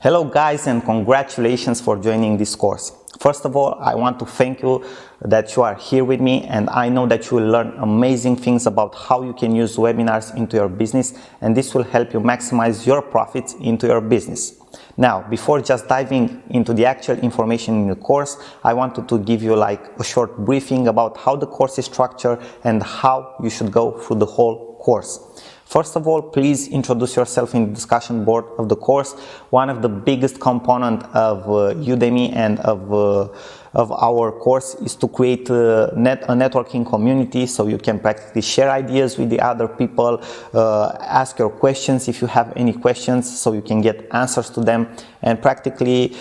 Hello guys, and congratulations for joining this course. First of all, I want to thank you that you are here with me, and I know that you will learn amazing things about how you can use webinars into your business, and this will help you maximize your profits into your business. Now, before just diving into the actual information in the course, I wanted to give you like a short briefing about how the course is structured and how you should go through the whole course. First of all, please introduce yourself in the discussion board of the course. One of the biggest components of Udemy and of our course is to create a networking community, so you can practically share ideas with the other people, ask your questions if you have any questions, so you can get answers to them, and practically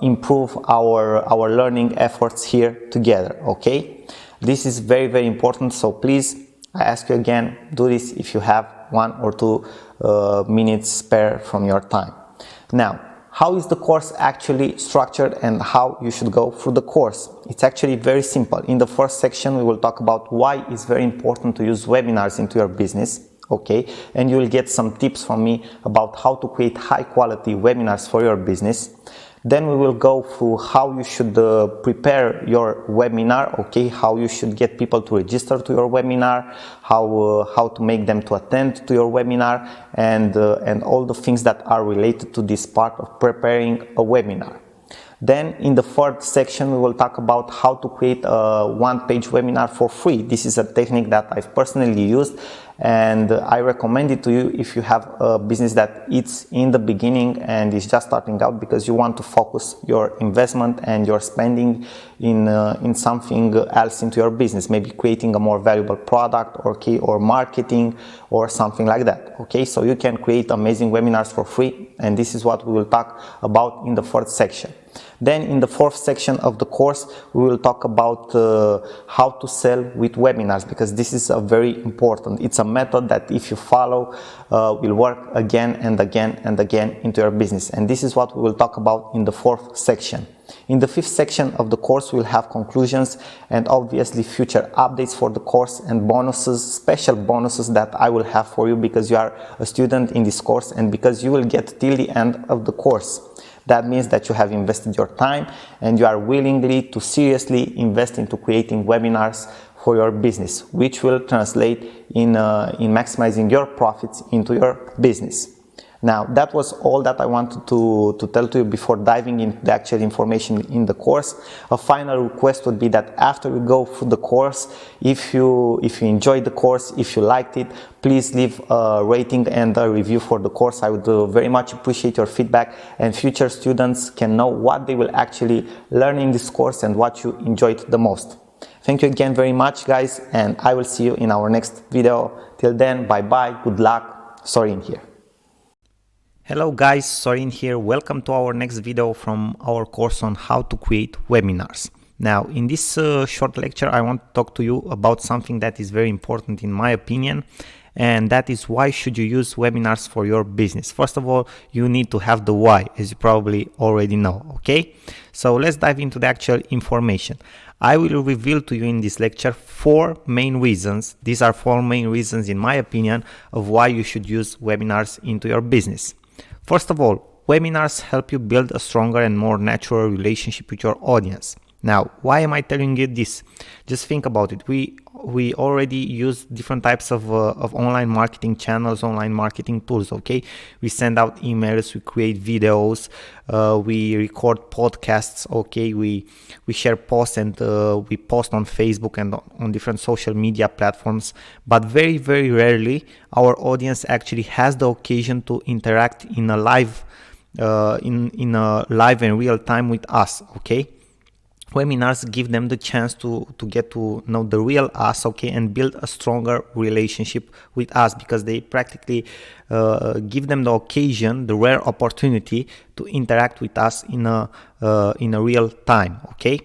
improve our learning efforts here together. Okay, this is very, very important, so please, I ask you again, do this if you have 1 or 2 minutes spare from your time. Now, how is the course actually structured and how you should go through the course? It's actually very simple. In the first section, we will talk about why it's very important to use webinars into your business. Okay, and you will get some tips from me about how to create high quality webinars for your business. Then we will go through how you should prepare your webinar, okay, how you should get people to register to your webinar, how to make them to attend to your webinar, and all the things that are related to this part of preparing a webinar. Then in the third section, we will talk about how to create a one-page webinar for free. This is a technique that I've personally used, and I recommend it to you if you have a business that it's in the beginning and is just starting out, because you want to focus your investment and your spending in something else into your business, maybe creating a more valuable product or marketing or something like that. Okay, so you can create amazing webinars for free, and this is what we will talk about in the fourth section. Then in the fourth section of the course, we will talk about how to sell with webinars, because this is a very important. It's a method that if you follow will work again and again and again into your business. And this is what we will talk about in the fourth section. In the fifth section of the course, we'll have conclusions and obviously future updates for the course and bonuses, special bonuses that I will have for you because you are a student in this course and because you will get till the end of the course. That means that you have invested your time and you are willingly to seriously invest into creating webinars for your business, which will translate in maximizing your profits into your business. Now, that was all that I wanted to tell to you before diving into the actual information in the course. A final request would be that after you go through the course, if you enjoyed the course, if you liked it, please leave a rating and a review for the course. I would very much appreciate your feedback, and future students can know what they will actually learn in this course and what you enjoyed the most. Thank you again very much, guys, and I will see you in our next video. Till then, bye bye, good luck. Sorin here. Hello guys, Sorin here. Welcome to our next video from our course on how to create webinars. Now, in this short lecture, I want to talk to you about something that is very important in my opinion, and that is why should you use webinars for your business. First of all, you need to have the why, as you probably already know, okay? So let's dive into the actual information. I will reveal to you in this lecture 4 main reasons. These are 4 main reasons, in my opinion, of why you should use webinars into your business. First of all, webinars help you build a stronger and more natural relationship with your audience. Now, why am I telling you this? Just think about it. We already use different types of online marketing channels, online marketing tools, okay? We send out emails, we create videos, we record podcasts, okay? We share posts and we post on Facebook and on different social media platforms. But very, very rarely our audience actually has the occasion to interact in a live, in a live and real time with us, okay? Webinars give them the chance to get to know the real us, okay, and build a stronger relationship with us, because they practically give them the occasion, the rare opportunity to interact with us in a real time, okay.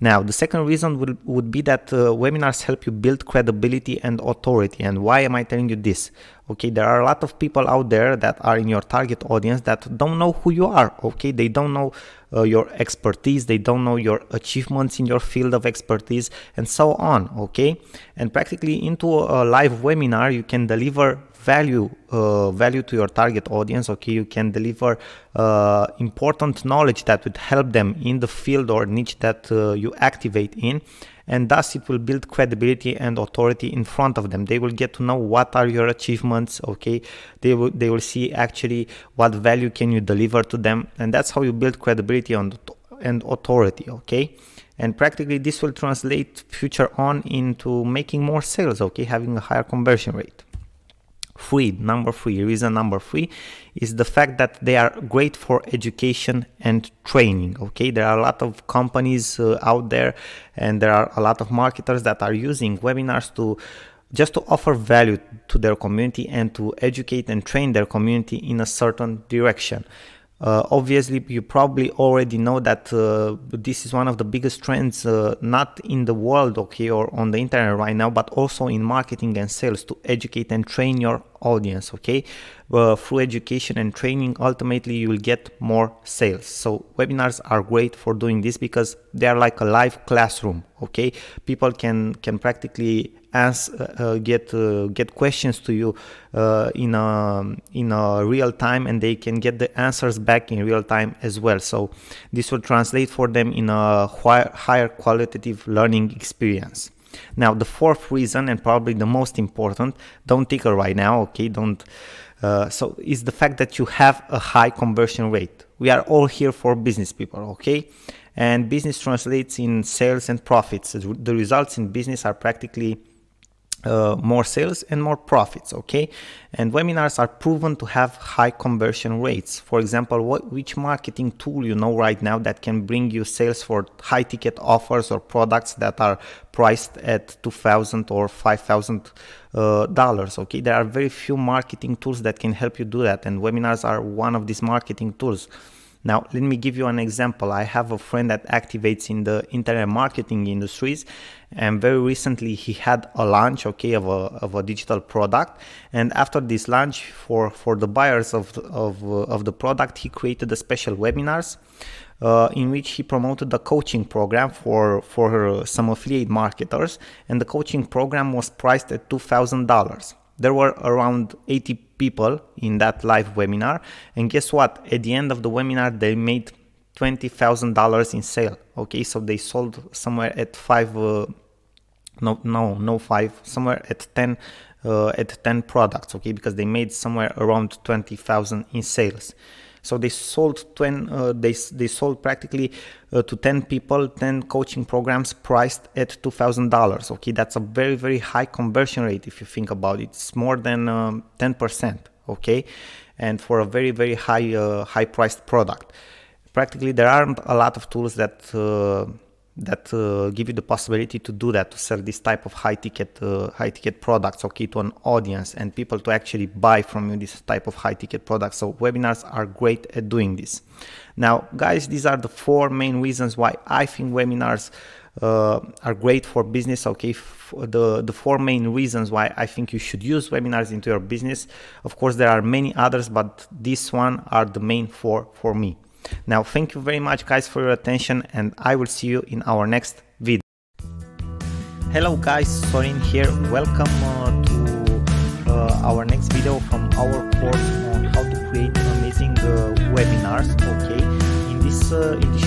Now, the second reason would be that webinars help you build credibility and authority. And why am I telling you this? Okay, there are a lot of people out there that are in your target audience that don't know who you are, okay? They don't know your expertise, they don't know your achievements in your field of expertise, and so on, okay? And practically into a live webinar, you can deliver value to your target audience. Okay, you can deliver important knowledge that would help them in the field or niche that you activate in, and thus it will build credibility and authority in front of them. They will get to know what are your achievements. Okay, they will see actually what value can you deliver to them, and that's how you build credibility and authority. Okay, and practically this will translate future on into making more sales. Okay, having a higher conversion rate. Reason number three is the fact that they are great for education and training. Okay, there are a lot of companies out there, and there are a lot of marketers that are using webinars to just to offer value to their community and to educate and train their community in a certain direction. Obviously, you probably already know that this is one of the biggest trends, not in the world, okay, or on the internet right now, but also in marketing and sales, to educate and train your audience. Okay, through education and training, ultimately you will get more sales. So webinars are great for doing this because they are like a live classroom. Okay, people can practically get questions to you in a real time, and they can get the answers back in real time as well. So this will translate for them in a higher qualitative learning experience. Now, the fourth reason, and probably the most important, don't tickle right now, okay, so is the fact that you have a high conversion rate. We are all here for business people, okay, and business translates in sales and profits. The results in business are practically more sales and more profits. Okay, and webinars are proven to have high conversion rates. For example, which marketing tool you know right now that can bring you sales for high ticket offers or products that are priced at $2,000 or $5,000? Okay, there are very few marketing tools that can help you do that, and webinars are one of these marketing tools. Now, let me give you an example. I have a friend that activates in the internet marketing industries, and very recently he had a launch, okay, of a digital product. And after this launch, for the buyers of the product, he created a special webinars in which he promoted the coaching program for some affiliate marketers, and the coaching program was priced at $2,000. There were around 80 people in that live webinar, and guess what? At the end of the webinar, they made $20,000 in sale. Okay, so they sold somewhere at somewhere at 10 products. Okay, because they made somewhere around 20,000 in sales. So they sold they sold practically to 10 people 10 coaching programs priced at $2,000. Okay, that's a very, very high conversion rate if you think about it. It's more than 10%. Okay, and for a very, very high priced product. Practically, there aren't a lot of tools that give you the possibility to do that, to sell this type of high ticket products, okay, to an audience and people to actually buy from you this type of high ticket products. So webinars are great at doing this. Now, guys, these are the four main reasons why I think webinars are great for business. Okay, the four main reasons why I think you should use webinars into your business. Of course, there are many others, but this one are the main four for me. Now, thank you very much, guys, for your attention, and I will see you in our next video. Hello, guys, Sorin here. Welcome to our next video from our course on how to create amazing webinars. Okay, in this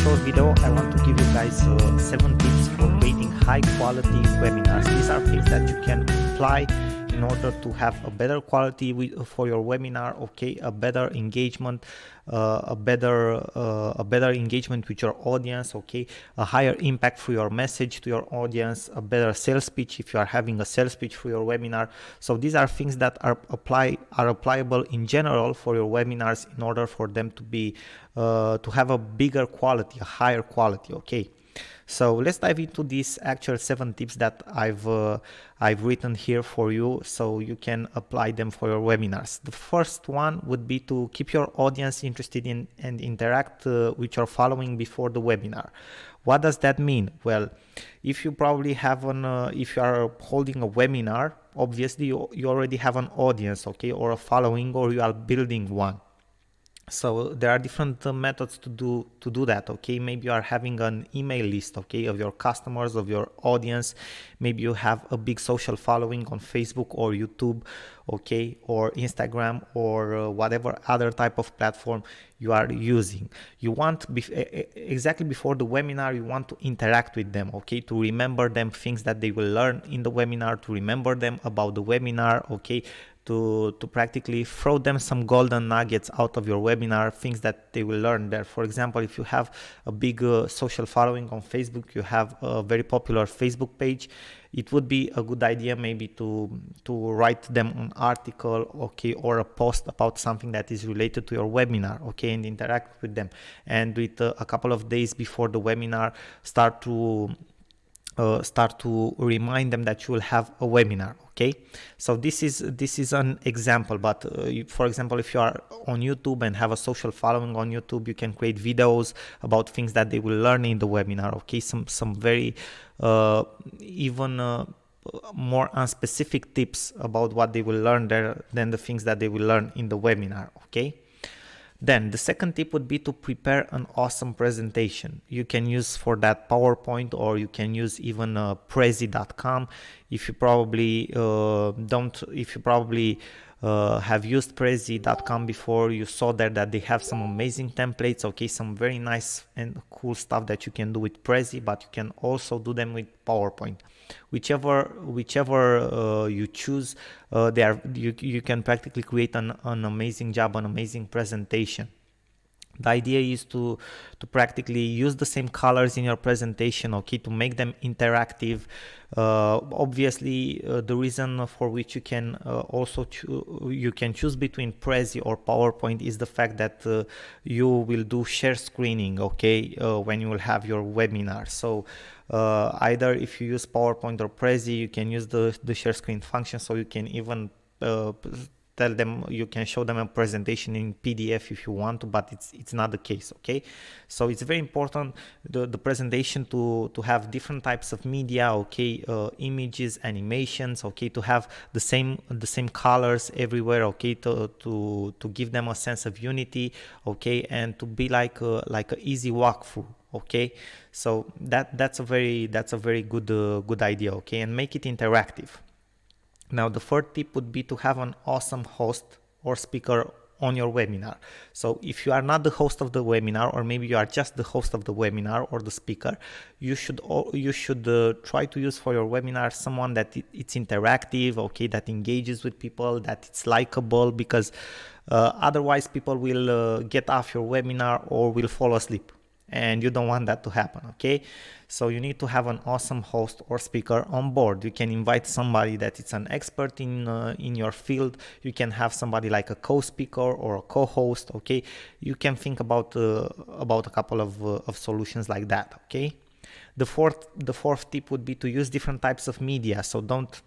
short video, I want to give you guys 7 tips for creating high quality webinars. These are things that you can apply in order to have a better quality for your webinar, okay, a better engagement, a better engagement with your audience, okay, a higher impact for your message to your audience, a better sales pitch if you are having a sales pitch for your webinar. So these are things that are applicable in general for your webinars in order for them to be to have a bigger quality, a higher quality. Okay. So let's dive into these actual 7 tips that I've written here for you, so you can apply them for your webinars. The first one would be to keep your audience interested in and interact with your following before the webinar. What does that mean? Well, if you probably have if you are holding a webinar, obviously you already have an audience, okay, or a following, or you are building one. So there are different methods to do that. Okay, maybe you are having an email list, okay, of your customers, of your audience. Maybe you have a big social following on Facebook or YouTube, okay, or Instagram, or whatever other type of platform you are using. You want exactly before the webinar, you want to interact with them, okay, to remember them things that they will learn in the webinar, to remember them about the webinar, okay, to practically throw them some golden nuggets out of your webinar, things that they will learn there. For example, if you have a big social following on Facebook, you have a very popular Facebook page, it would be a good idea maybe to write them an article, okay, or a post about something that is related to your webinar, okay, and interact with them. And with a couple of days before the webinar, start to remind them that you will have a webinar. Okay, so this is an example, but for example, if you are on YouTube and have a social following on YouTube, you can create videos about things that they will learn in the webinar. Okay, some very even more unspecific tips about what they will learn there than the things that they will learn in the webinar. Okay. Then the second tip would be to prepare an awesome presentation. You can use for that PowerPoint, or you can use even Prezi.com. If you probably have used Prezi.com before, you saw there that they have some amazing templates, okay, some very nice and cool stuff that you can do with Prezi, but you can also do them with PowerPoint. Whichever you choose, you can practically create an amazing job, an amazing presentation. The idea is to practically use the same colors in your presentation, okay, to make them interactive. Obviously, the reason for which you can you can choose between Prezi or PowerPoint is the fact that you will do share screening, okay, when you will have your webinar. So either if you use PowerPoint or Prezi, you can use the share screen function, so you can even tell them, you can show them a presentation in PDF if you want to, but it's not the case. Okay, so it's very important the presentation to have different types of media, okay, images, animations, okay, to have the same colors everywhere, okay, to give them a sense of unity, okay, and to be like a easy walkthrough. Okay, so that's a very good idea, okay, and make it interactive. Now, the third tip would be to have an awesome host or speaker on your webinar. So if you are not the host of the webinar, or maybe you are just the host of the webinar or the speaker, you should try to use for your webinar someone that it's interactive, okay, that engages with people, that it's likable, because otherwise people will get off your webinar or will fall asleep, and you don't want that to happen. Okay, so you need to have an awesome host or speaker on board. You can invite somebody that is an expert in your field. You can have somebody like a co-speaker or a co-host. Okay, you can think about a couple of solutions like that. Okay, the fourth tip would be to use different types of media. So don't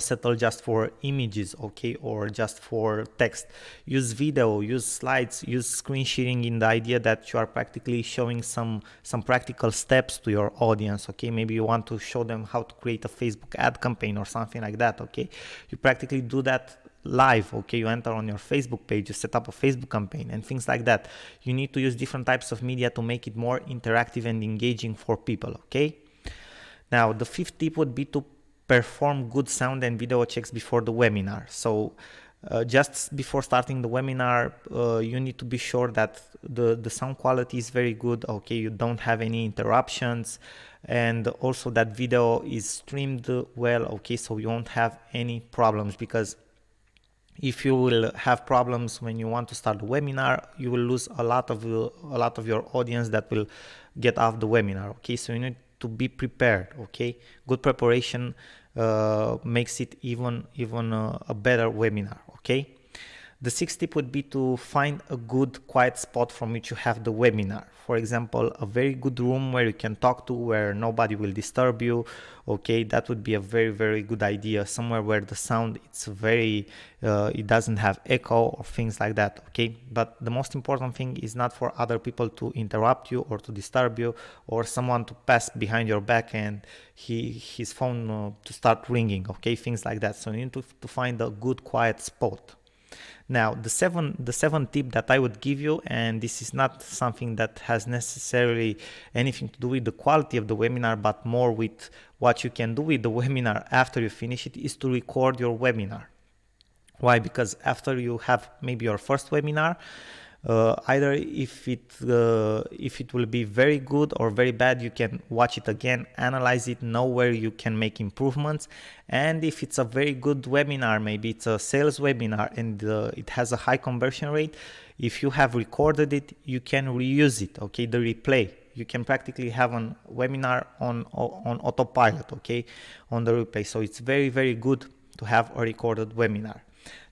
settle just for images, okay, or just for text. Use video, use slides, use screen sharing, in the idea that you are practically showing some practical steps to your audience. Okay, maybe you want to show them how to create a Facebook ad campaign or something like that. Okay, you practically do that live. Okay, you enter on your Facebook page, you set up a Facebook campaign and things like that. You need to use different types of media to make it more interactive and engaging for people. Okay, now the fifth tip would be to perform good sound and video checks before the webinar. So just before starting the webinar, you need to be sure that the sound quality is very good, okay, you don't have any interruptions, and also that video is streamed well, okay, so you won't have any problems. Because if you will have problems when you want to start the webinar, you will lose a lot of your audience that will get off the webinar. Okay, so you need to be prepared. Okay, good preparation makes it even a better webinar. Okay, the sixth tip would be to find a good quiet spot from which you have the webinar. For example, a very good room where you can talk to, where nobody will disturb you. Okay, that would be a very good idea. Somewhere where the sound it doesn't have echo or things like that. Okay, but the most important thing is not for other people to interrupt you or to disturb you, or someone to pass behind your back and his phone to start ringing. Okay, things like that. So you need to find a good quiet spot. Now, the seven tip that I would give you, and this is not something that has necessarily anything to do with the quality of the webinar, but more with what you can do with the webinar after you finish it, is to record your webinar. Why? Because after you have maybe your first webinar, either if it will be very good or very bad, you can watch it again, analyze it, know where you can make improvements. And if it's a very good webinar, maybe it's a sales webinar and it has a high conversion rate, if you have recorded it, you can reuse it. Okay, the replay, you can practically have a webinar on autopilot, okay, on the replay. So it's very, very good to have a recorded webinar.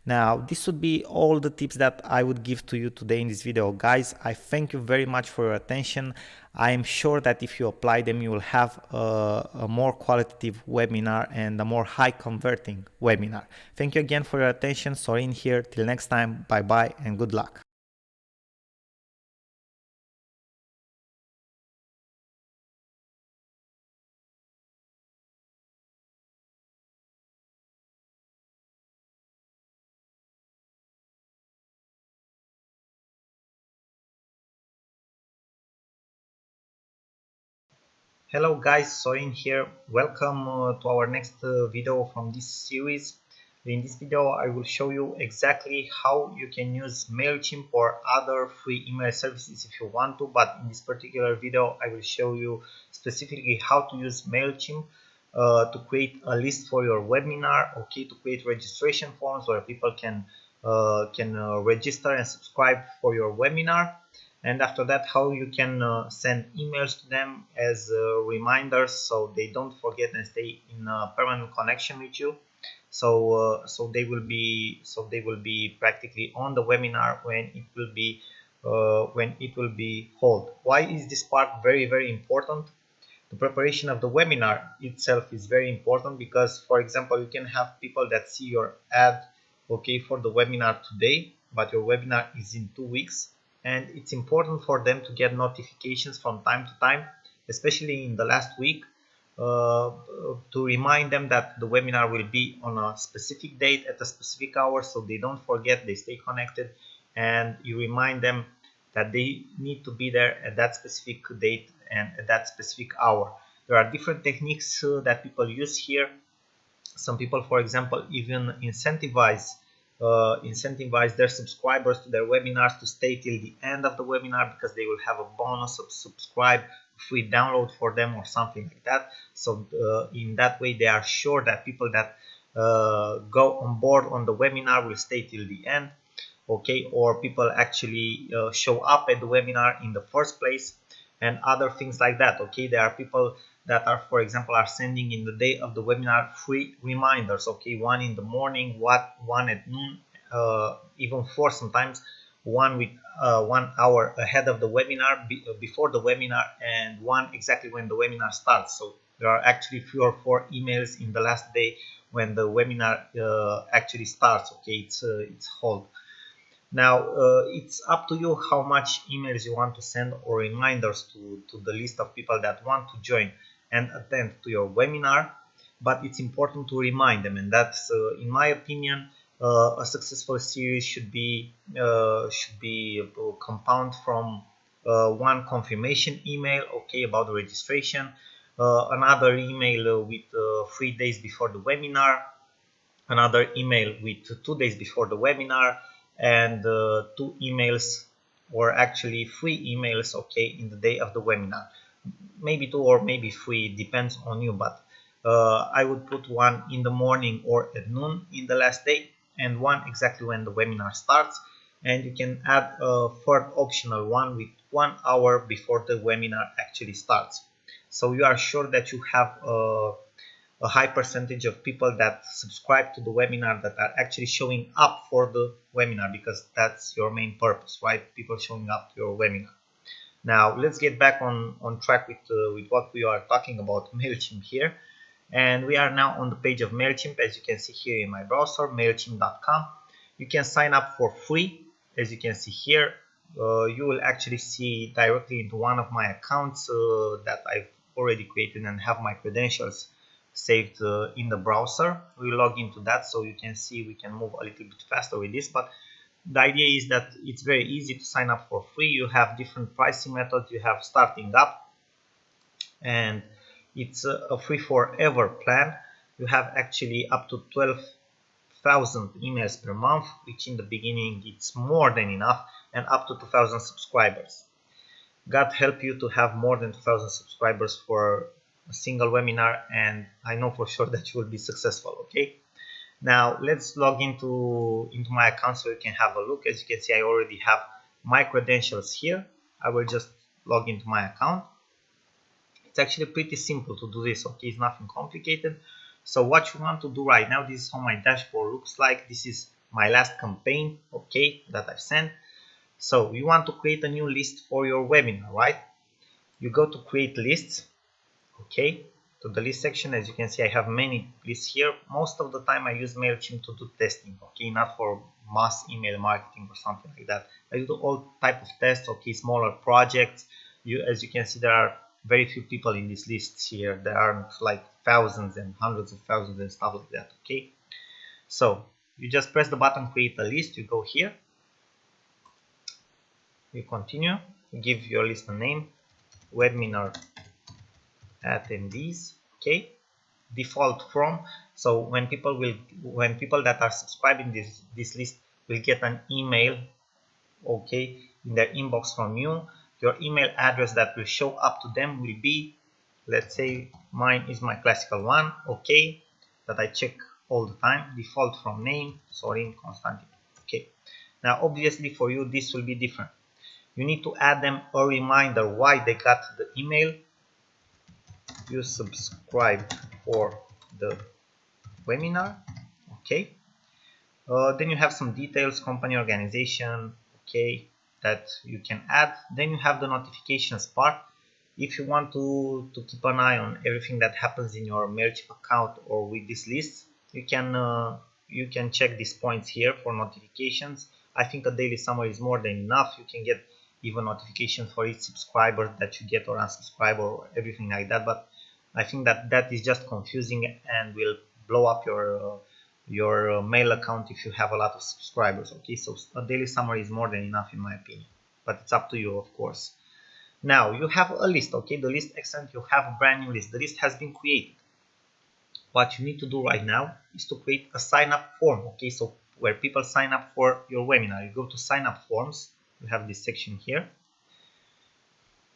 Now, this would be all the tips that I would give to you today in this video. Guys, I thank you very much for your attention. I am sure that if you apply them, you will have a more qualitative webinar and a more high converting webinar. Thank you again for your attention. Sorin here. Till next time, bye bye and good luck. Hello guys, Sorin here. Welcome to our next video from this series. In this video I will show you exactly how you can use MailChimp or other free email services if you want to, but in this particular video I will show you specifically how to use MailChimp to create a list for your webinar, okay, to create registration forms where people can register and subscribe for your webinar. And after that, how you can send emails to them as reminders so they don't forget and stay in a permanent connection with you. So they will be practically on the webinar when it will be held. Why is this part very, very important? The preparation of the webinar itself is very important because, for example, you can have people that see your ad, okay, for the webinar today, but your webinar is in 2 weeks, and it's important for them to get notifications from time to time, especially in the last week, to remind them that the webinar will be on a specific date at a specific hour, so they don't forget, they stay connected, and you remind them that they need to be there at that specific date and at that specific hour. There are different techniques that people use here. Some people, for example, even incentivize their subscribers to their webinars to stay till the end of the webinar because they will have a bonus of subscribe, free download for them or something like that. So in that way they are sure that people that go on board on the webinar will stay till the end, okay, or people actually show up at the webinar in the first place and other things like that. Okay, there are people that are, for example, are sending in the day of the webinar free reminders, okay, one in the morning, one at noon, even four sometimes, one with 1 hour ahead of the webinar, before the webinar, and one exactly when the webinar starts. So there are actually 3 or 4 emails in the last day when the webinar actually starts, okay, it's hold. Now it's up to you how much emails you want to send or reminders to the list of people that want to join and attend to your webinar, but it's important to remind them, and that's in my opinion a successful series should be compound from one confirmation email, okay, about the registration, another email with 3 days before the webinar, another email with 2 days before the webinar, and 2 emails, or actually 3 emails, okay, in the day of the webinar. Maybe 2 or maybe 3, depends on you, but I would put one in the morning or at noon in the last day, and one exactly when the webinar starts. And you can add a third optional one with 1 hour before the webinar actually starts, so you are sure that you have a high percentage of people that subscribe to the webinar that are actually showing up for the webinar, because that's your main purpose, right? People showing up to your webinar. Now let's get back on track with what we are talking about, MailChimp here. And we are now on the page of MailChimp, as you can see here in my browser, mailchimp.com. You can sign up for free, as you can see here. You will actually see directly into one of my accounts that I've already created and have my credentials saved in the browser. We log into that so you can see we can move a little bit faster with this, but the idea is that it's very easy to sign up for free. You have different pricing methods. You have starting up, and it's a free forever plan. You have actually up to 12,000 emails per month, which in the beginning it's more than enough, and up to 2,000 subscribers. God help you to have more than 2,000 subscribers for a single webinar, and I know for sure that you will be successful. Okay, now let's log into my account so you can have a look. As you can see, I already have my credentials here. I will just log into my account. It's actually pretty simple to do this. Okay, it's nothing complicated. So what you want to do right now, this is how my dashboard looks like. This is my last campaign, okay, that I've sent. So you want to create a new list for your webinar, right? You go to create lists, okay, to the list section. As you can see, I have many lists here. Most of the time I use MailChimp to do testing, okay, not for mass email marketing or something like that. I do all type of tests, okay, smaller projects. As you can see, there are very few people in these lists here. There aren't like thousands and hundreds of thousands and stuff like that, okay? So you just press the button create a list. You go here, you continue, you give your list a name, webinar attendees, okay, default from. So when people that are subscribing this list will get an email, okay, in their inbox from you. Your email address that will show up to them will be, let's say mine is my classical one, okay, that I check all the time, default from name Sorin Constantin. Okay, now obviously for you this will be different. You need to add them a reminder why they got the email. You subscribed for the webinar, okay. Then you have some details, company, organization, okay, that you can add. Then you have the notifications part. If you want to keep an eye on everything that happens in your MailChimp account or with this list, you can check these points here for notifications. I think a daily summary is more than enough. You can get even notifications for each subscriber that you get or unsubscribe or everything like that, but I think that is just confusing and will blow up your mail account if you have a lot of subscribers. Okay, so a daily summary is more than enough in my opinion, but it's up to you, of course. Now you have a list, okay, the list, excellent, you have a brand new list. The list has been created. What you need to do right now is to create a sign up form, okay, so where people sign up for your webinar. You go to sign up forms, you have this section here,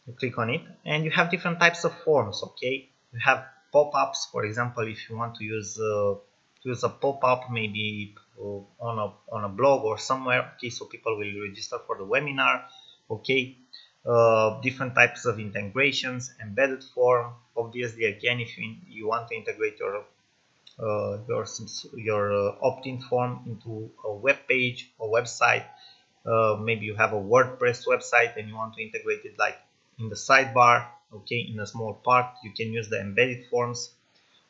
you click on it, and you have different types of forms, okay. You have pop-ups, for example, if you want to use a pop-up maybe on a blog or somewhere, okay, so people will register for the webinar, okay. Different types of integrations, embedded form, obviously, again, if you want to integrate your opt-in form into a web page or website. Maybe you have a WordPress website and you want to integrate it like in the sidebar, okay, in a small part. You can use the embedded forms,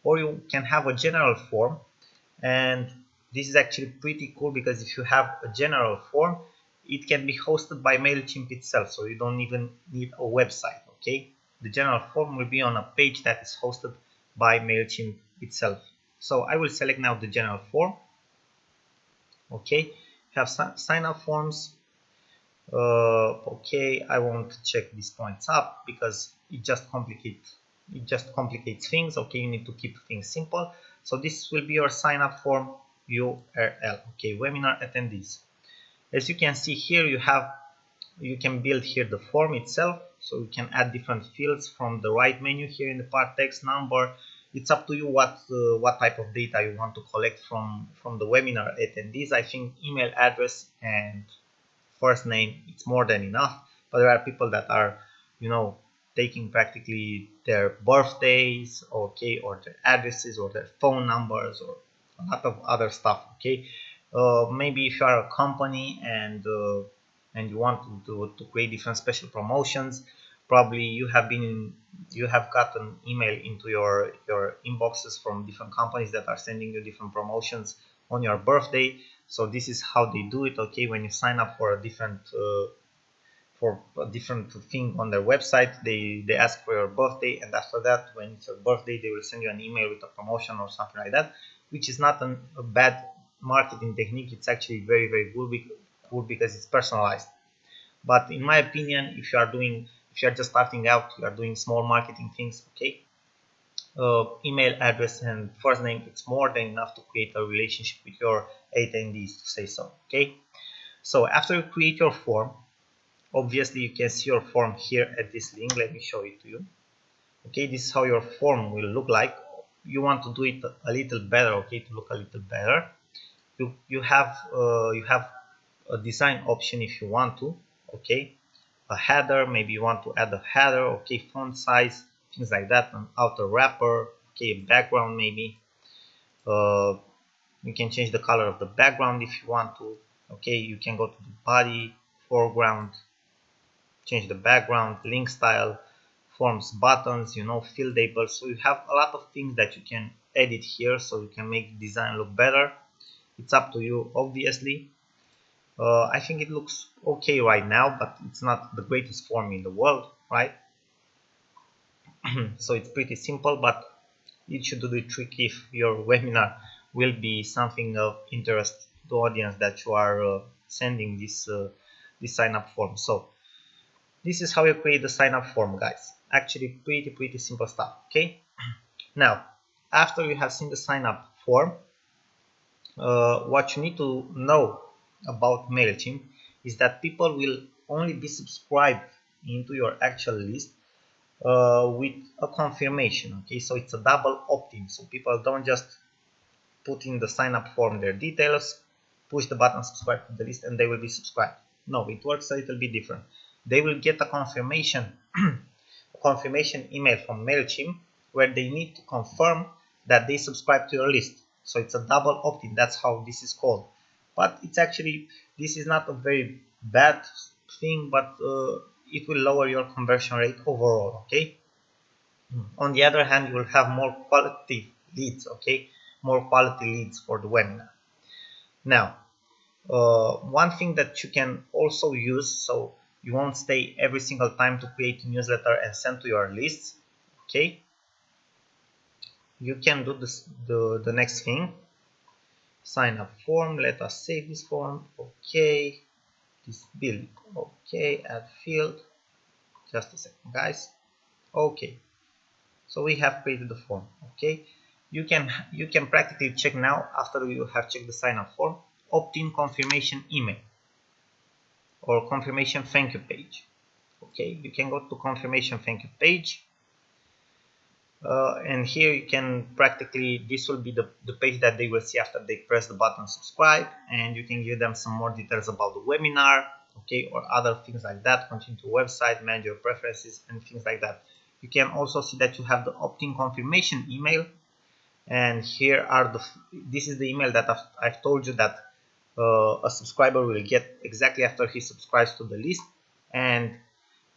or you can have a general form. And this is actually pretty cool because if you have a general form, it can be hosted by MailChimp itself, so you don't even need a website, okay. The general form will be on a page that is hosted by MailChimp itself. So I will select now the general form, okay. Have sign up forms. Okay, I won't check these points up because it just complicates things, okay. You need to keep things simple. So this will be your sign up form URL, okay, webinar attendees. As you can see here, you can build here the form itself, so you can add different fields from the right menu here in the part, text, number. It's up to you what type of data you want to collect from the webinar attendees. I think email address and first name, it's more than enough, but there are people that are, you know, taking practically their birthdays, okay, or their addresses or their phone numbers or a lot of other stuff, okay. Maybe if you are a company and you want to create different special promotions, probably you have gotten email into your inboxes from different companies that are sending you different promotions on your birthday. So this is how they do it, okay. When you sign up for a different for a different thing on their website. They ask for your birthday, and after that, when it's your birthday, they will send you an email with a promotion or something like that, which is not a bad marketing technique. It's actually very, very good because it's personalized. But in my opinion, if you're just starting out, you are doing small marketing things, okay, email address and first name, it's more than enough to create a relationship with your attendees, to say so. Okay, so after you create your form, obviously you can see your form here at this link. Let me show it to you. Okay, this is how your form will look like. You want to do it a little better, okay, to look a little better. You have a design option if you want to, okay, a header, maybe you want to add a header, okay, font size, things like that, an outer wrapper, okay, background maybe. You can change the color of the background if you want to, okay, you can go to the body, foreground, change the background, link style, forms, buttons, field labels. So you have a lot of things that you can edit here, so you can make the design look better. It's up to you, obviously. I think it looks okay right now, but it's not the greatest form in the world, right? So it's pretty simple, but it should do the trick if your webinar will be something of interest to the audience that you are sending this sign up form. So this is how you create the sign up form, guys. Actually pretty simple stuff. Okay, now after you have seen the sign up form, what you need to know about MailChimp is that people will only be subscribed into your actual list with a confirmation. Okay, so it's a double opt-in, so people don't just put in the sign up form their details, push the button subscribe to the list, and they will be subscribed. No, it works a little bit different. They will get a confirmation email from MailChimp where they need to confirm that they subscribe to your list. So it's a double opt-in. That's how this is called. But it's actually, this is not a very bad thing, but it will lower your conversion rate overall. Okay. On the other hand, you will have more quality leads. Okay, more quality leads for the webinar. Now, one thing that you can also use, so you won't stay every single time to create a newsletter and send to your lists. Okay, you can do this, the next thing. Sign up form, let us save this form. Okay, this build, okay, add field, just a second, guys. Okay, so we have created the form. Okay, you can practically check now, after you have checked the sign up form, opt-in confirmation email or confirmation thank you page. Okay, you can go to confirmation thank you page, and here you can practically, this will be the page that they will see after they press the button subscribe, and you can give them some more details about the webinar, okay, or other things like that. Continue to website, manage your preferences, and things like that. You can also see that you have the opt-in confirmation email, and here are this is the email that I've told you that a subscriber will get exactly after he subscribes to the list. And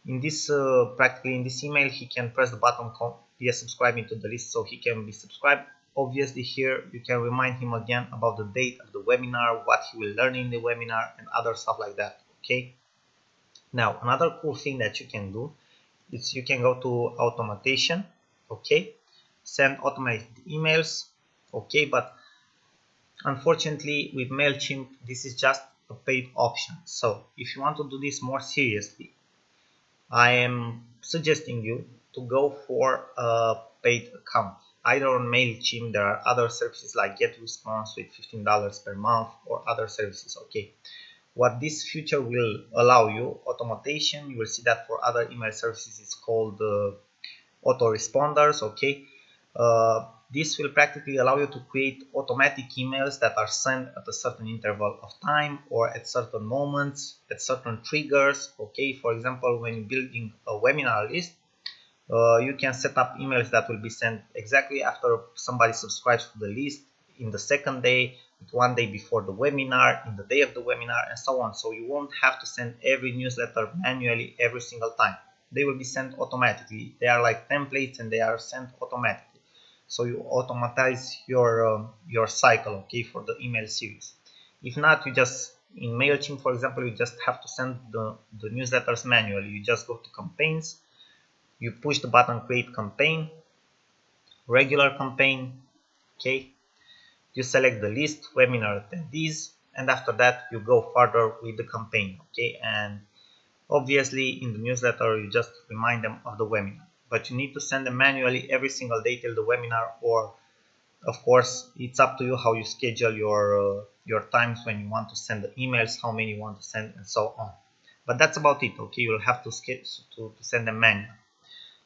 in this practically in this email, he can press the button via subscribing to the list, so he can be subscribed. Obviously here you can remind him again about the date of the webinar, what he will learn in the webinar, and other stuff like that. Okay, now another cool thing that you can do is you can go to automation. Okay, send automated emails. Okay, but unfortunately with MailChimp this is just a paid option. So if you want to do this more seriously, I am suggesting you to go for a paid account. Either on MailChimp, there are other services like GetResponse with $15 per month, or other services. Okay, what this feature will allow you, automation, you will see that for other email services it's called autoresponders. Okay, this will practically allow you to create automatic emails that are sent at a certain interval of time, or at certain moments, at certain triggers. Okay, for example, when you're building a webinar list, you can set up emails that will be sent exactly after somebody subscribes to the list, in the second day, one day before the webinar, in the day of the webinar, and so on. So you won't have to send every newsletter manually every single time. They will be sent automatically. They are like templates and they are sent automatically. So you automatize your cycle, okay, for the email series. If not, you just In MailChimp, for example, you just have to send the newsletters manually. You just go to campaigns, you push the button create campaign, regular campaign, okay? You select the list, webinar attendees, and after that you go further with the campaign, okay? And obviously in the newsletter you just remind them of the webinar, but you need to send them manually every single day till the webinar, or of course it's up to you how you schedule your times when you want to send the emails, how many you want to send, and so on. But that's about it, okay? You'll have to send them manually.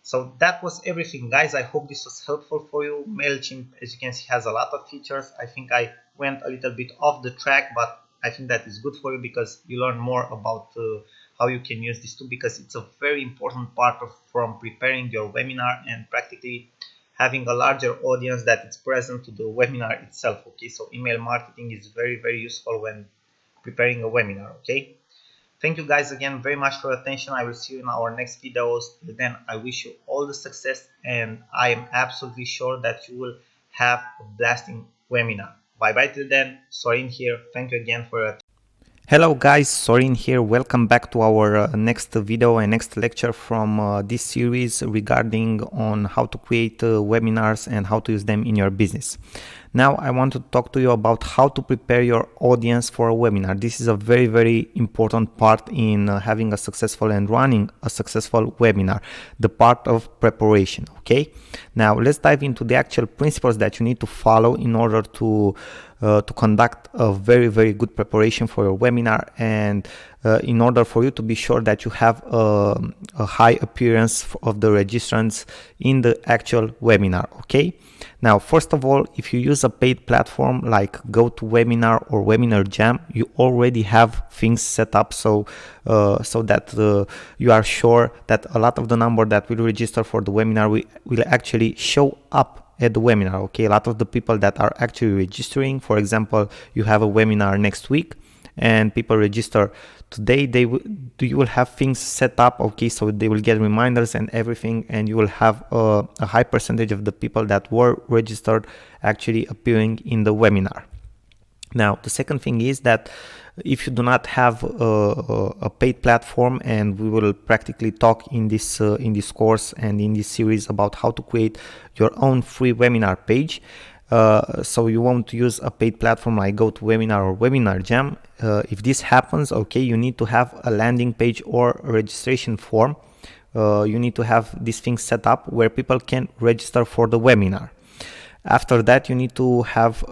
So that was everything, guys. I hope this was helpful for you. MailChimp, as you can see, has a lot of features. I think I went a little bit off the track, but I think that is good for you because you learn more about how you can use this tool, because it's a very important part from preparing your webinar and practically having a larger audience that is present to the webinar itself, okay? So email marketing is very, very useful when preparing a webinar, okay? Thank you guys again very much for your attention. I will see you in our next videos. Till then, I wish you all the success, and I am absolutely sure that you will have a blasting webinar. Bye bye till then. Sorin here. Thank you again for your attention. Hello guys, Sorin here. Welcome back to our next video and next lecture from this series regarding on how to create webinars and how to use them in your business. Now I want to talk to you about how to prepare your audience for a webinar. This is a very, very important part in having a successful and running a successful webinar, the part of preparation, okay? Now let's dive into the actual principles that you need to follow in order to conduct a very, very good preparation for your webinar, and in order for you to be sure that you have a high appearance of the registrants in the actual webinar, okay? Now, first of all, if you use a paid platform like GoToWebinar or Webinar Jam, you already have things set up so that you are sure that a lot of the number that will register for the webinar will actually show up at the webinar, okay? A lot of the people that are actually registering, for example, you have a webinar next week and people register today, you will have things set up, okay? So they will get reminders and everything, and you will have a high percentage of the people that were registered actually appearing in the webinar. Now, the second thing is that if you do not have a paid platform, and we will practically talk in this course and in this series about how to create your own free webinar page. So you want to use a paid platform like GoToWebinar or Webinar Jam. If this happens, okay, you need to have a landing page or a registration form. You need to have these things set up where people can register for the webinar. After that, you need to have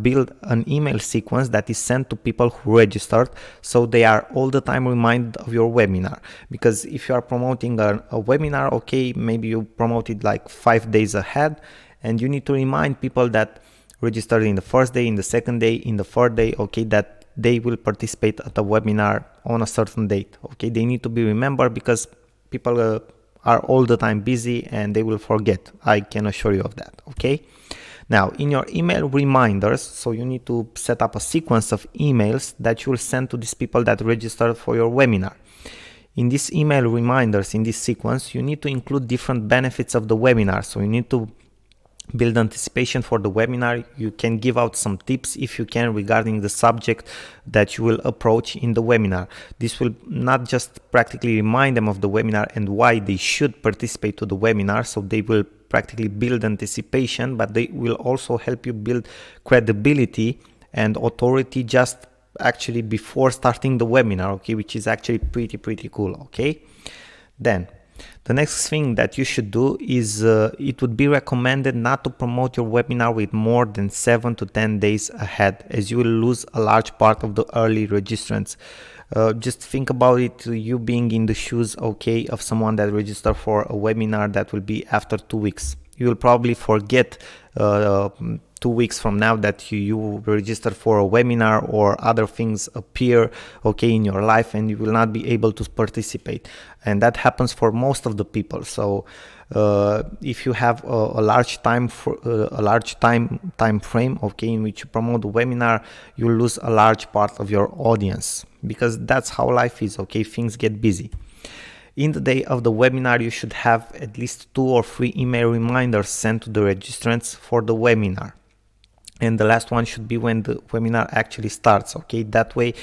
built an email sequence that is sent to people who registered, so they are all the time reminded of your webinar. Because if you are promoting a webinar, okay, maybe you promote it like 5 days ahead, and you need to remind people that registered in the first day, in the second day, in the third day, okay, that they will participate at the webinar on a certain date, okay? They need to be remembered because people are all the time busy and they will forget. I can assure you of that, okay? Now, in your email reminders, so you need to set up a sequence of emails that you will send to these people that registered for your webinar. In these email reminders, in this sequence, you need to include different benefits of the webinar. So you need to build anticipation for the webinar. You can give out some tips if you can regarding the subject that you will approach in the webinar. This will not just practically remind them of the webinar and why they should participate to the webinar, so they will practically build anticipation, but they will also help you build credibility and authority just actually before starting the webinar, okay, which is actually pretty cool, okay? Then the next thing that you should do is it would be recommended not to promote your webinar with more than 7 to 10 days ahead, as you will lose a large part of the early registrants. Just think about it, you being in the shoes, okay, of someone that registered for a webinar that will be after 2 weeks. You will probably forget 2 weeks from now that you registered for a webinar, or other things appear, okay, in your life, and you will not be able to participate. And that happens for most of the people. So if you have a large time frame, okay, in which you promote the webinar, you lose a large part of your audience, because that's how life is, okay? Things get busy. In the day of the webinar, you should have at least 2 or 3 email reminders sent to the registrants for the webinar. and the last one should be when the webinar actually starts. Okay, that way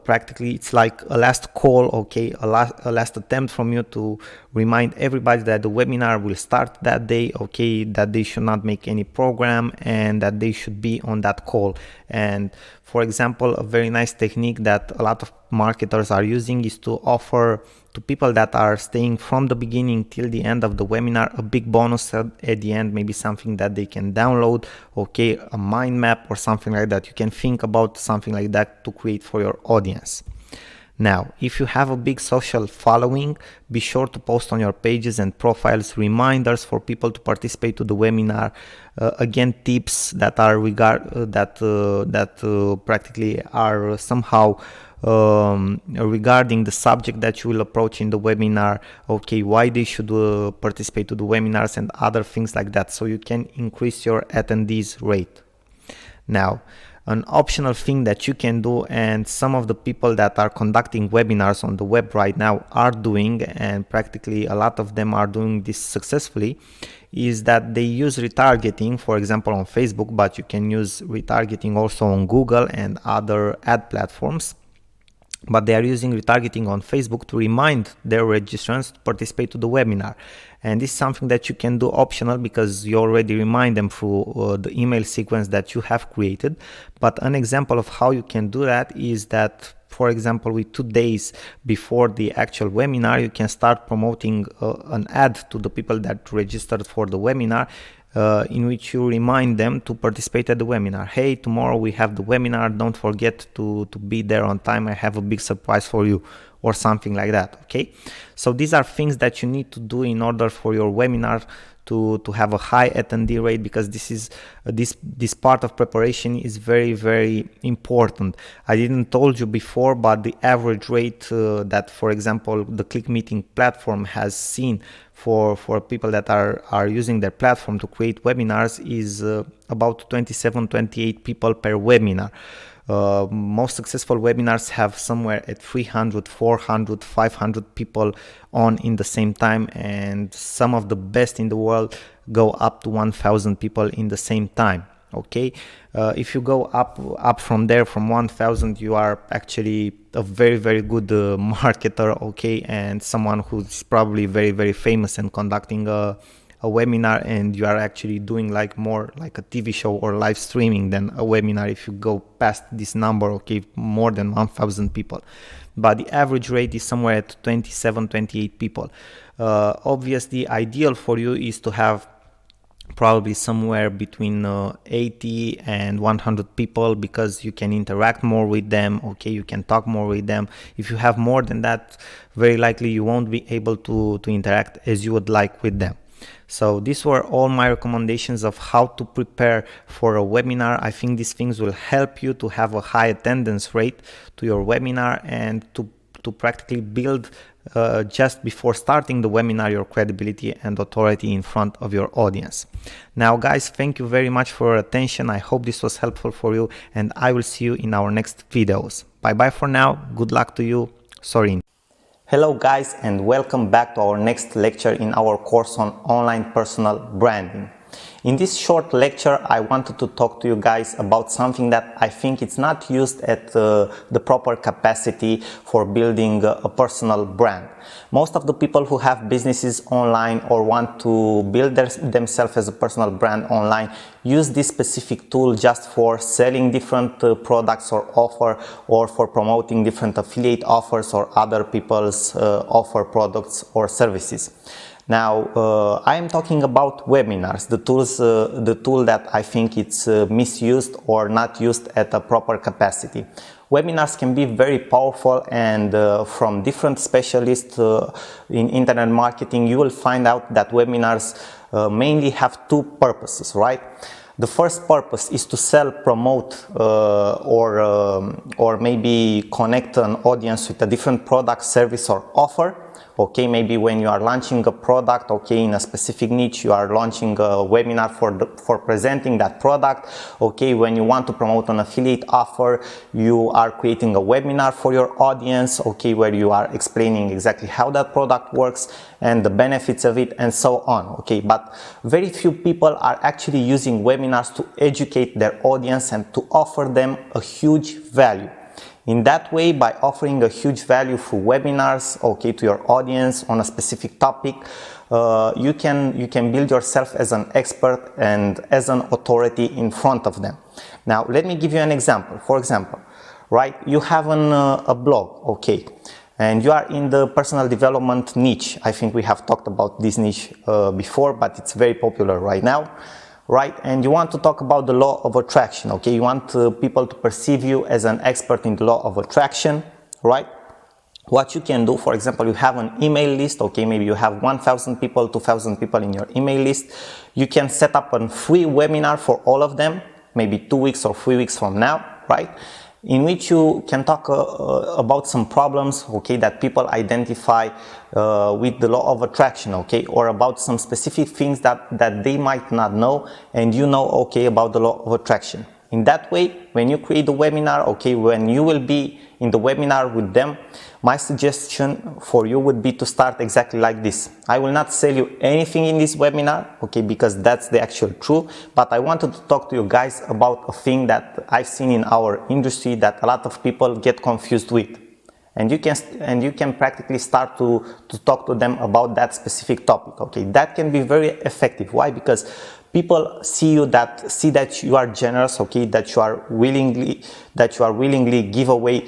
practically it's like a last call, okay, a last attempt from you to remind everybody that the webinar will start that day, okay, that they should not make any program and that they should be on that call. And for example, a very nice technique that a lot of marketers are using is to offer to people that are staying from the beginning till the end of the webinar a big bonus at the end, maybe something that they can download, okay, a mind map or something like that. You can think about something like that to create for your audience. Now, if you have a big social following, be sure to post on your pages and profiles reminders for people to participate to the webinar. Again, tips that are practically are somehow regarding the subject that you will approach in the webinar, okay, why they should participate to the webinars and other things like that, so you can increase your attendees rate. Now, an optional thing that you can do, and some of the people that are conducting webinars on the web right now are doing, and practically a lot of them are doing this successfully, is that they use retargeting, for example on Facebook, but you can use retargeting also on Google and other ad platforms. But they are using retargeting on Facebook to remind their registrants to participate to the webinar. And this is something that you can do optional because you already remind them through the email sequence that you have created. But an example of how you can do that is that, for example, with 2 days before the actual webinar, you can start promoting an ad to the people that registered for the webinar, in which you remind them to participate at the webinar. Hey, tomorrow we have the webinar, don't forget to be there on time, I have a big surprise for you, or something like that. Okay, so these are things that you need to do in order for your webinar to have a high attendee rate, because this is this part of preparation is very, very important. I didn't told you before, but the average rate that, for example, the Click Meeting platform has seen for people that are using their platform to create webinars is about 27-28 people per webinar. Most successful webinars have somewhere at 300, 400, 500 people on in the same time, and some of the best in the world go up to 1,000 people in the same time. Okay, if you go up from there, from 1,000, you are actually a very, very good marketer, okay, and someone who's probably very, very famous and conducting a webinar, and you are actually doing like more like a TV show or live streaming than a webinar if you go past this number, okay, more than 1,000 people. But the average rate is somewhere at 27-28 people. Obviously, ideal for you is to have probably somewhere between 80 and 100 people, because you can interact more with them, okay, you can talk more with them. If you have more than that, very likely you won't be able to interact as you would like with them. So these were all my recommendations of how to prepare for a webinar. I think these things will help you to have a high attendance rate to your webinar, and to practically build just before starting the webinar your credibility and authority in front of your audience. Now guys, thank you very much for your attention. I hope this was helpful for you, and I will see you in our next videos. Bye bye for now. Good luck to you. Sorin. Hello guys, and welcome back to our next lecture in our course on online personal branding. In this short lecture, I wanted to talk to you guys about something that I think it's not used at the proper capacity for building a personal brand. Most of the people who have businesses online or want to build themselves as a personal brand online use this specific tool just for selling different products or offer, or for promoting different affiliate offers or other people's offer products or services. Now, I am talking about webinars, the tool that I think it's misused or not used at a proper capacity. Webinars can be very powerful, and from different specialists in internet marketing, you will find out that webinars mainly have two purposes, right? The first purpose is to sell, promote, or maybe connect an audience with a different product, service, or offer. Okay, maybe when you are launching a product, okay, in a specific niche, you are launching a webinar for presenting that product. Okay, when you want to promote an affiliate offer, you are creating a webinar for your audience, okay, where you are explaining exactly how that product works and the benefits of it and so on. Okay, but very few people are actually using webinars to educate their audience and to offer them a huge value. In that way, by offering a huge value through webinars, okay, to your audience on a specific topic, you can build yourself as an expert and as an authority in front of them. Now, let me give you an example. For example, right, you have a blog, okay, and you are in the personal development niche. I think we have talked about this niche before, but it's very popular right now. Right, and you want to talk about the law of attraction, okay? You want people to perceive you as an expert in the law of attraction, right? What you can do, for example, you have an email list, okay? Maybe you have 1,000 people, 2,000 people in your email list. You can set up a free webinar for all of them, maybe 2 weeks or 3 weeks from now, right? In which you can talk about some problems, okay, that people identify with the law of attraction, okay, or about some specific things that they might not know and you know, okay, about the law of attraction. In that way, when you create a webinar, okay, when you will be in the webinar with them, my suggestion for you would be to start exactly like this. I will not sell you anything in this webinar, okay, because that's the actual truth, but I wanted to talk to you guys about a thing that I've seen in our industry that a lot of people get confused with. And you can practically start to talk to them about that specific topic, okay. That can be very effective. Why? Because people see that you are generous, okay, that you are willingly give away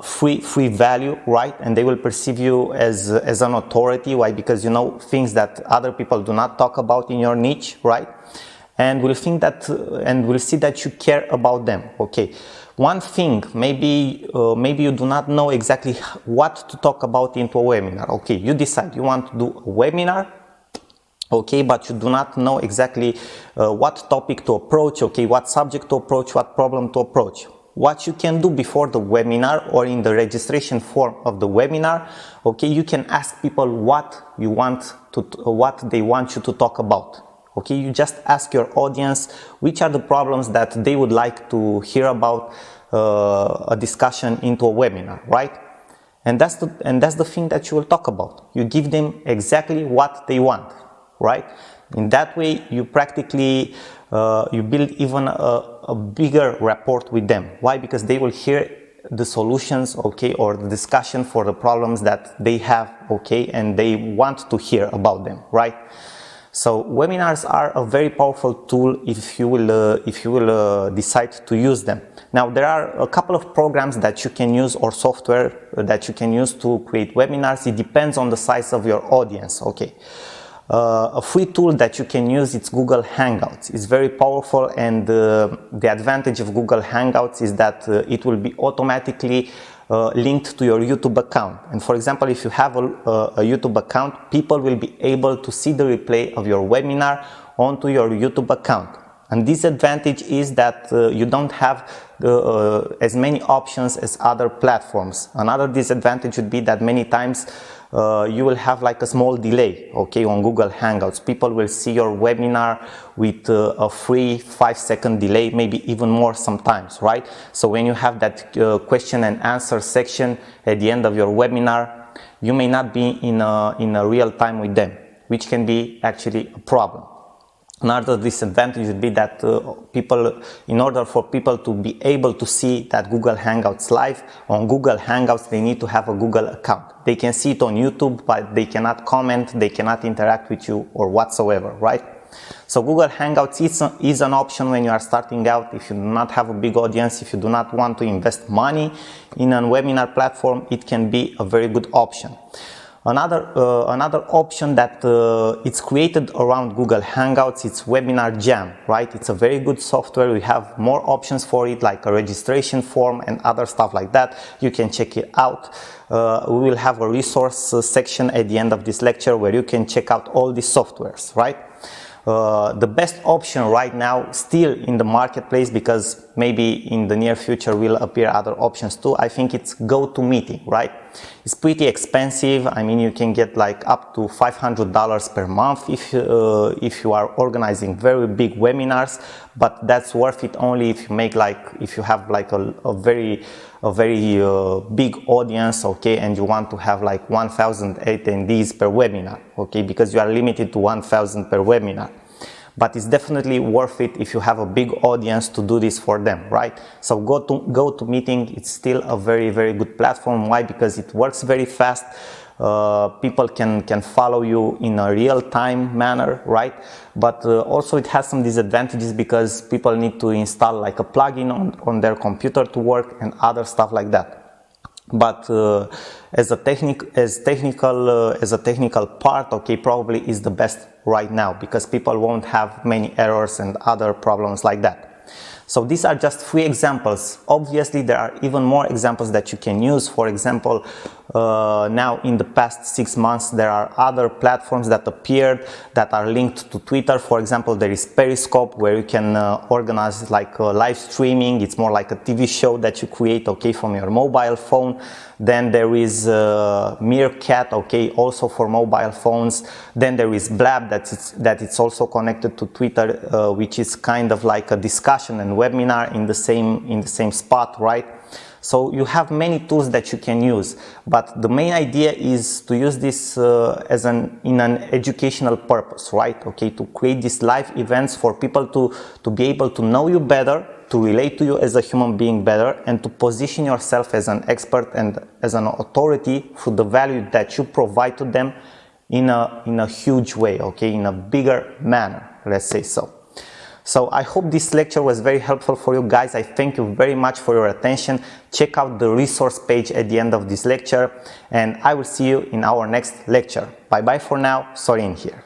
free value, right? And they will perceive you as an authority. Why? Because you know things that other people do not talk about in your niche, right? And will think that and will see that you care about them, okay. One thing, maybe you do not know exactly what to talk about into a webinar. Okay, you decide you want to do a webinar, okay, but you do not know exactly what topic to approach, okay, what subject to approach, what problem to approach. What you can do before the webinar or in the registration form of the webinar, okay, you can ask people what they want you to talk about. Okay, you just ask your audience which are the problems that they would like to hear about a discussion into a webinar, right? And that's the thing that you will talk about. You give them exactly what they want, right? In that way, you practically you build even a bigger rapport with them. Why? Because they will hear the solutions, okay, or the discussion for the problems that they have, okay, and they want to hear about them, right? So webinars are a very powerful tool if you will decide to use them. Now there are a couple of programs that you can use or software that you can use to create webinars. It depends on the size of your audience. Okay, a free tool that you can use is Google Hangouts. It's very powerful, and the advantage of Google Hangouts is that it will be automatically linked to your YouTube account. And for example, if you have a YouTube account, people will be able to see the replay of your webinar onto your YouTube account. And this advantage is that you don't have as many options as other platforms. Another disadvantage would be that many times you will have like a small delay, okay, on Google Hangouts. People will see your webinar with a free 5-second delay, maybe even more sometimes, right? So when you have that question and answer section at the end of your webinar, you may not be in a real time with them, which can be actually a problem. Another disadvantage would be that in order for people to be able to see that Google Hangouts live, on Google Hangouts they need to have a Google account. They can see it on YouTube, but they cannot comment, they cannot interact with you or whatsoever, right? So Google Hangouts is an option when you are starting out. If you do not have a big audience, if you do not want to invest money in a webinar platform, it can be a very good option. Another option that it's created around Google Hangouts, it's Webinar Jam, right? It's a very good software. We have more options for it, like a registration form and other stuff like that. You can check it out. We will have a resource section at the end of this lecture where you can check out all these softwares, right? The best option right now still in the marketplace, because maybe in the near future will appear other options too, I think it's GoToMeeting, right? It's pretty expensive. I mean, you can get like up to $500 per month if you are organizing very big webinars, but that's worth it only if you make like, if you have like a very big audience, okay, and you want to have like 1,000 attendees per webinar, okay, because you are limited to 1,000 per webinar. But it's definitely worth it if you have a big audience to do this for them, right? So GoToMeeting, it's still a very good platform. Why? Because it works very fast. People can follow you in a real-time manner, right? But also it has some disadvantages because people need to install like a plugin on their computer to work and other stuff like that. But as a technical part, okay, probably is the best right now because people won't have many errors and other problems like that. So these are just 3 examples. Obviously, there are even more examples that you can use. For example, now in the past 6 months, there are other platforms that appeared that are linked to Twitter. For example, there is Periscope, where you can organize like live streaming. It's more like a TV show that you create, okay, from your mobile phone. Then there is Meerkat, okay, also for mobile phones. Then there is Blab, that it's also connected to Twitter, which is kind of like a discussion and webinar in the same spot, right? So you have many tools that you can use, but the main idea is to use this in an educational purpose, right? Okay, to create these live events for people to be able to know you better, to relate to you as a human being better, and to position yourself as an expert and as an authority through the value that you provide to them in a huge way, okay, in a bigger manner, let's say so. So I hope this lecture was very helpful for you guys. I thank you very much for your attention. Check out the resource page at the end of this lecture, and I will see you in our next lecture. Bye bye for now. Sorin here.